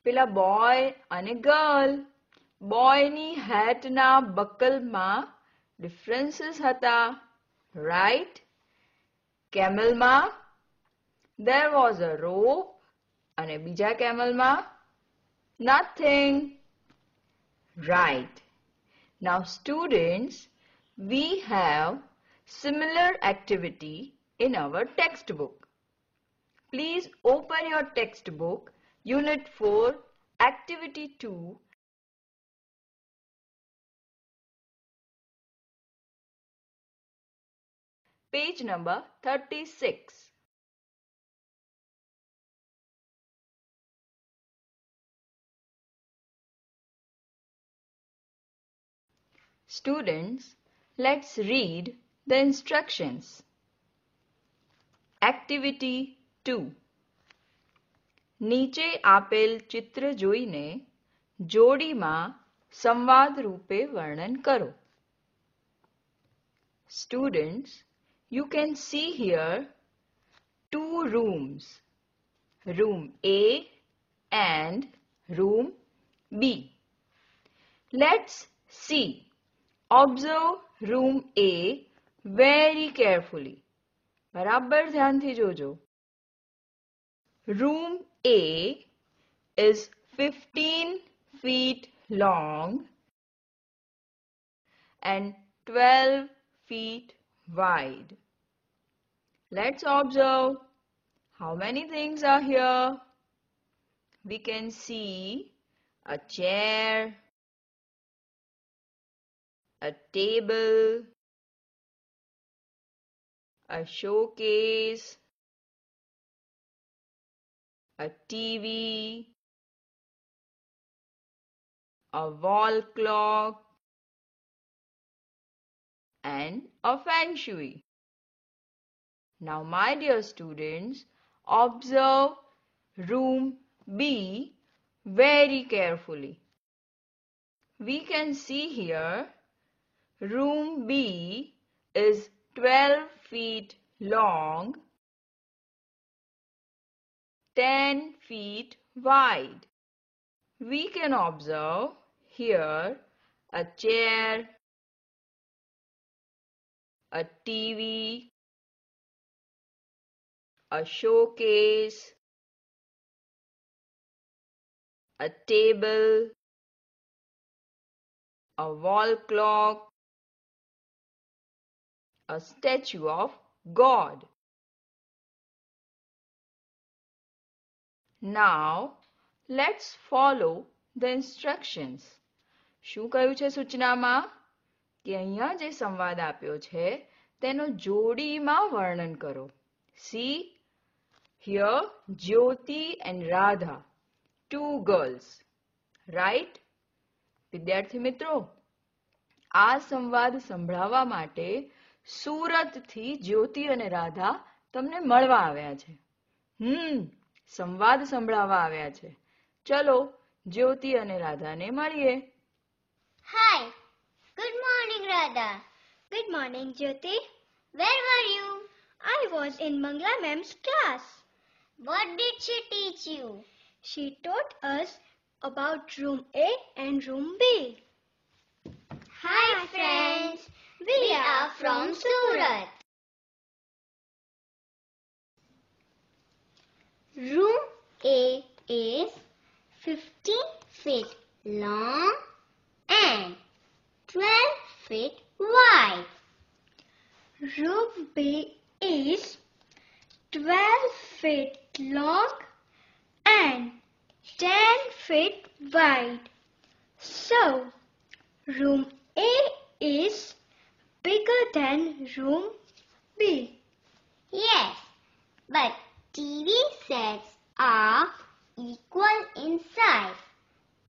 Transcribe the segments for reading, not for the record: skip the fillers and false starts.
પેલા બોય અને girl. બોયની હેટના બકલમાં differences હતા, right? કેમલમાં there was a rope અને બીજા કેમલમાં nothing, right? Now students, we have similar activity in our textbook. Please open your textbook, Unit 4, Activity 2. Page number 36. Students, let's read the instructions. Activity 2. નીચે આપેલ ચિત્ર જોઈને જોડીમાં સંવાદ રૂપે વર્ણન કરો. Students, you can see here two rooms, room A and room B. Let's see. Observe room A very carefully. બરાબર ધ્યાનથી જોજો. Room A is 15 feet long and 12 feet wide. Let's observe how many things are here. We can see a chair, a table, a showcase, a TV, a wall clock, and a feng shui. Now, my dear students, observe room B very carefully. We can see here room B is 12 feet long, 10 feet wide. We can observe here a chair, a TV, a showcase, a table, a wall clock, a statue of God. Now, let's follow the instructions. શું કહ્યું છે સૂચનામાં? કે અહીંયા જે સંવાદ આપ્યો છે તેનો જોડીમાં વર્ણન કરો. See, here Jyoti and Radha, two girls, right? વિદ્યાર્થી મિત્રો, આ સંવાદ સંભળાવવા માટે સુરતથી જ્યોતિ અને રાધા તમને મળવા આવ્યા છે. સંવાદ સંભળાવવા આવ્યા છે. ચલો જ્યોતિ અને રાધાને મળીએ. Hi. Good morning, Radha. Good morning, Jyoti. Where were you? I was in Mangla ma'am's class. What did she teach you? She taught us about room A and room B. Hi, friends. We are from Surat. Room A is 15 feet long and 12 feet wide. Room B is 12 feet long and 10 feet wide. So, room A is bigger than room B. Yes, but TV sets are equal in size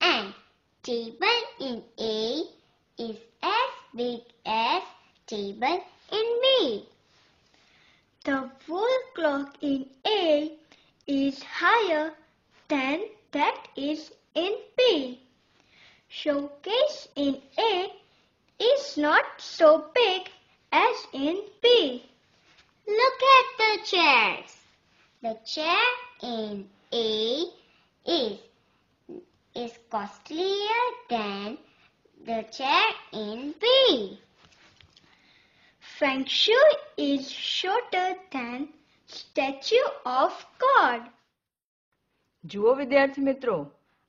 and table in A is as big as table in B. The wall clock in A is higher than that is in B. Showcase in A is not so big as in B. Look at the chairs. The chair in A is costlier than the chair in B. Feng Shui is shorter than statue of God. જુઓ વિદ્યાર્થી મિત્રો,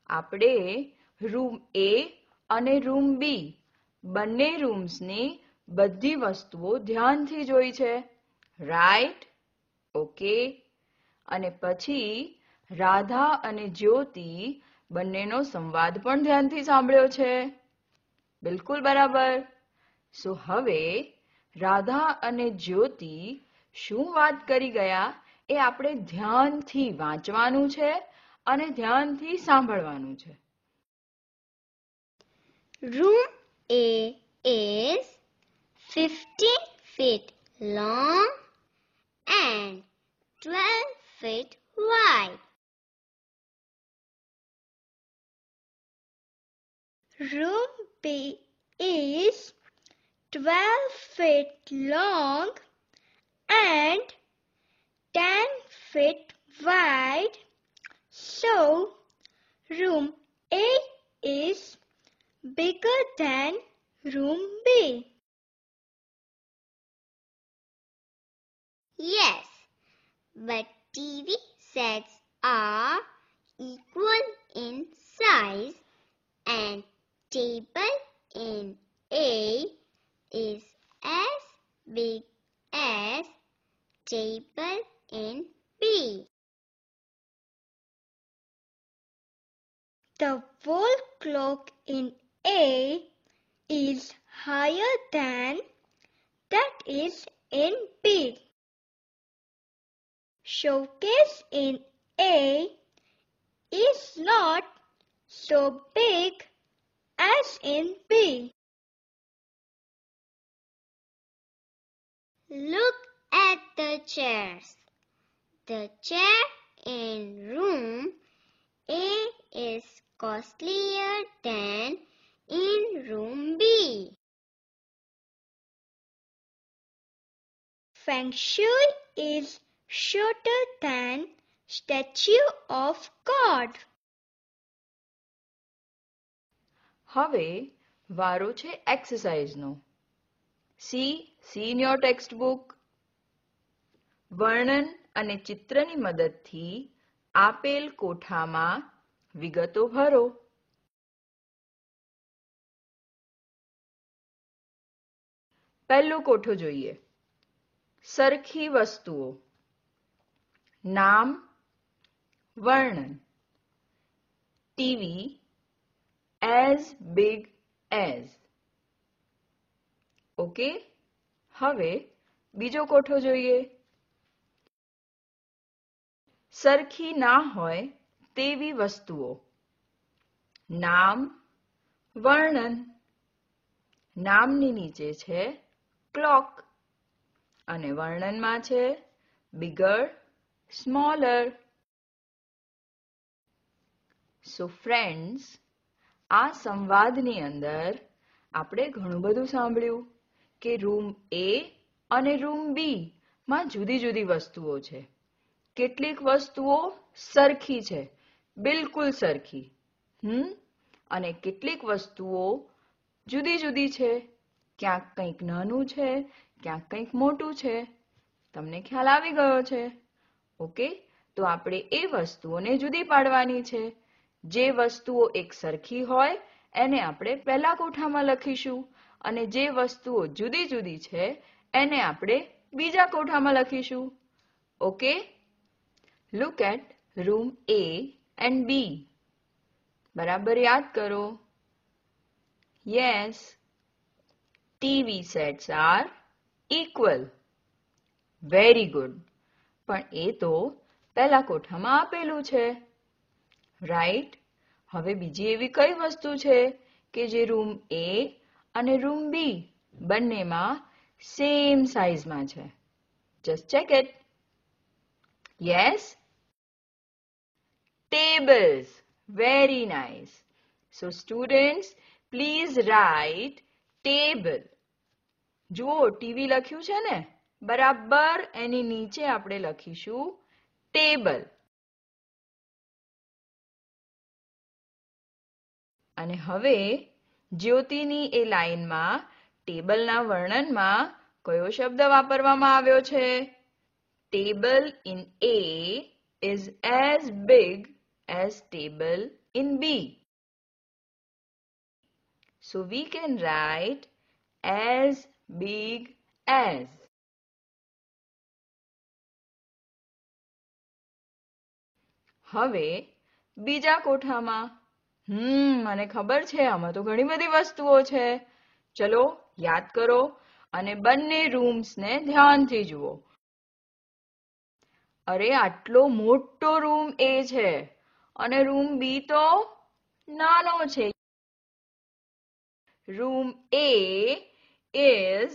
આપણે room A અને room B બંને રૂમ્સની બધી વસ્તુઓ ધ્યાનથી જોઈ છે, રાઈટ? ઓકે. અને પછી રાધા અને જ્યોતિ બંનેનો સંવાદ પણ ધ્યાનથી સાંભળ્યો છે. બિલકુલ બરાબર. સો હવે રાધા અને જ્યોતિ શું વાત કરી ગયા એ આપણે ધ્યાનથી વાંચવાનું છે અને ધ્યાનથી સાંભળવાનું છે. Room A is 15 feet long and 12 feet wide. Room B is 12 feet long and 10 feet wide. So, room A is bigger than room B. Yes, but TV sets are equal in size and table in A is as big as table in B. The wall clock in A is higher than that is in B. Showcase in A is not so big as in B. Look at the chairs. The chair in room A is costlier than in room B. Feng Shui is shorter than statue of God. હવે વારો છે એક્સરસાઇઝનો. See in your textbook. વર્ણન અને ચિત્રની મદદથી આપેલ કોઠામાં વિગતો ભરો. પહેલો કોઠો જોઈએ. સરખી વસ્તુઓ. નામ, વર્ણન. TV as big as. Okay. હવે બીજો કોઠો જોઈએ. સરખી ના હોય તેવી વસ્તુઓ. નામ, વર્ણન. નામની નીચે છે ક્લોક અને વર્ણનમાં છે bigger, smaller. So friends, આ સંવાદની અંદર આપણે ઘણું બધું સાંભળ્યું કે રૂમ A અને રૂમ B માં જુદી જુદી વસ્તુઓ છે. કેટલીક વસ્તુઓ સરખી છે, બિલકુલ સરખી. અને કેટલીક વસ્તુઓ જુદી જુદી છે. ક્યાંક કંઈક નાનું છે, ક્યાંક કંઈક મોટું છે. તમને ખ્યાલ આવી ગયો છે? ઓકે. તો આપણે એ વસ્તુઓને જુદી પાડવાની છે. જે વસ્તુઓ એક સરખી હોય એને આપણે પહેલા કોઠામાં લખીશું અને જે વસ્તુઓ જુદી જુદી છે એને આપણે બીજા કોઠામાં લખીશું. Okay. Look at room A and B. બરાબર યાદ કરો. Yes, TV sets are equal. Very good. પણ એ તો પહેલા કોઠામાં આપેલું છે, રાઈટ? હવે બીજી એવી કઈ વસ્તુ છે કે જે રૂમ A અને રૂમ B બંનેમાં સેમ સાઈઝમાં છે? Just check it. Yes? Tables. Very nice. So students, please write table. જુઓ, ટીવી લખ્યું છે ને, બરાબર એની નીચે આપણે લખીશું ટેબલ. અને હવે જ્યોતિની એ લાઈનમાં ટેબલના વર્ણનમાં કયો શબ્દ વાપરવામાં આવ્યો છે? Table in A is as big as table in B. So we can write as big as. હવે બીજા કોઠામાં મને ખબર છે આમાં તો ઘણી બધી વસ્તુઓ છે. ચલો યાદ કરો અને બંને રૂમ્સને ધ્યાનથી જુઓ. અરે આટલો મોટો રૂમ A છે અને રૂમ B તો નાનો છે. Room A is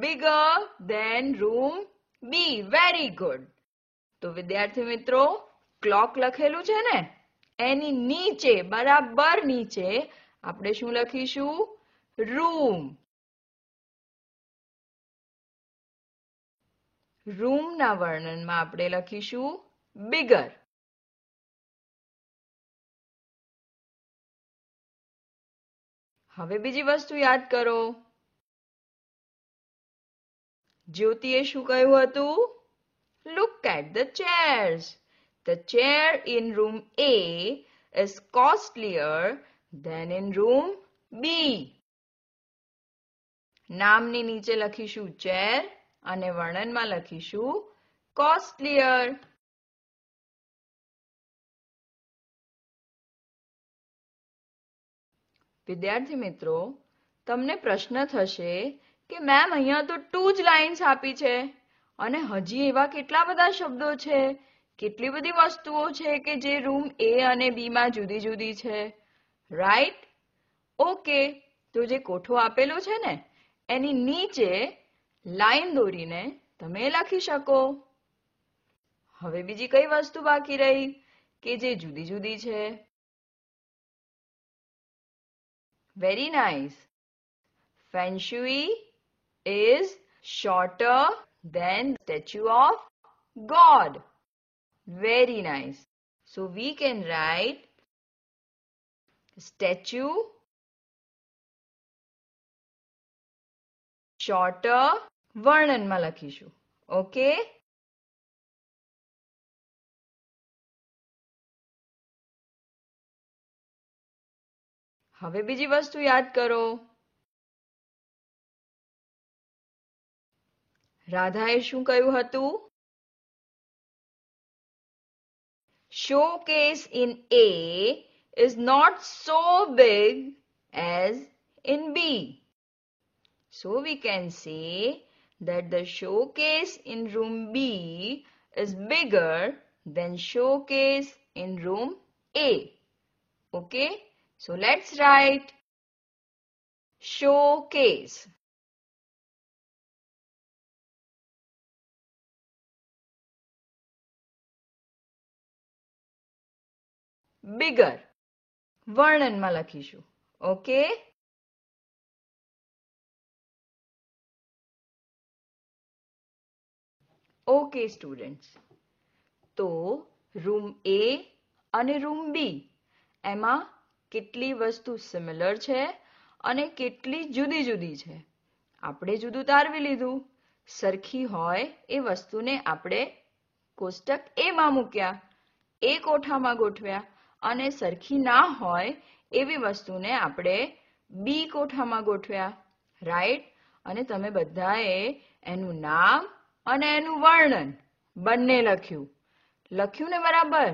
bigger than room B. Very good. તો વિદ્યાર્થી મિત્રો, ક્લોક લખેલું છે ને, એની નીચે બરાબર નીચે આપણે શું લખીશું? રૂમ. રૂમના વર્ણનમાં આપણે લખીશું bigger. હવે બીજી વસ્તુ યાદ કરો. જ્યોતિએ શું કહ્યું હતું? Look at the chairs. The chair in room A is costlier than in room B. નામની નીચે લખીશું chair અને વર્ણનમાં લખીશું costlier. વિદ્યાર્થી મિત્રો, તમને પ્રશ્ન થશે કે મેમ અહીંયા તો 2 જ લાઇન્સ આપી છે અને હજી એવા કેટલા બધા શબ્દો છે, કેટલી બધી વસ્તુઓ છે કે જે રૂમ A અને B માં જુદી જુદી છે, રાઈટ? ઓકે, તો જે કોઠો આપેલો છે ને એની નીચે લાઈન દોરીને તમે લખી શકો. હવે બીજી કઈ વસ્તુ બાકી રહી કે જે જુદી જુદી છે? Very nice. Feng Shui is shorter than the statue of God. Very nice. So we can write statue shorter વર્ણનમાં લખીશું. ઓકે? હવે બીજી વસ્તુ યાદ કરો. રાધાએ શું કહ્યું હતું? Showcase in A is not so big as in B. So we can say that the showcase in room B is bigger than showcase in room A. Okay? So let's write showcase. Bigger વર્ણનમાં લખીશું. Okay? Okay students, તો room A અને room B એમાં કેટલી વસ્તુ similar છે અને કેટલી જુદી જુદી છે. આપણે જુદું તારવી લીધું. સરખી હોય એ વસ્તુને આપણે કોષ્ટક A માં મૂક્યા, એ કોઠામાં ગોઠવ્યા, અને સરખી ના હોય એવી વસ્તુને આપણે B કોઠામાં ગોઠવ્યા, રાઈટ? અને તમે બધાએ એનું નામ અને એનું વર્ણન બંને લખ્યું. લખ્યું ને બરાબર?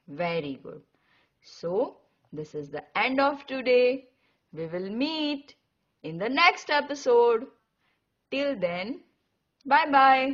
Very good. So this is the end of today. We will meet in the next episode. Till then, bye bye.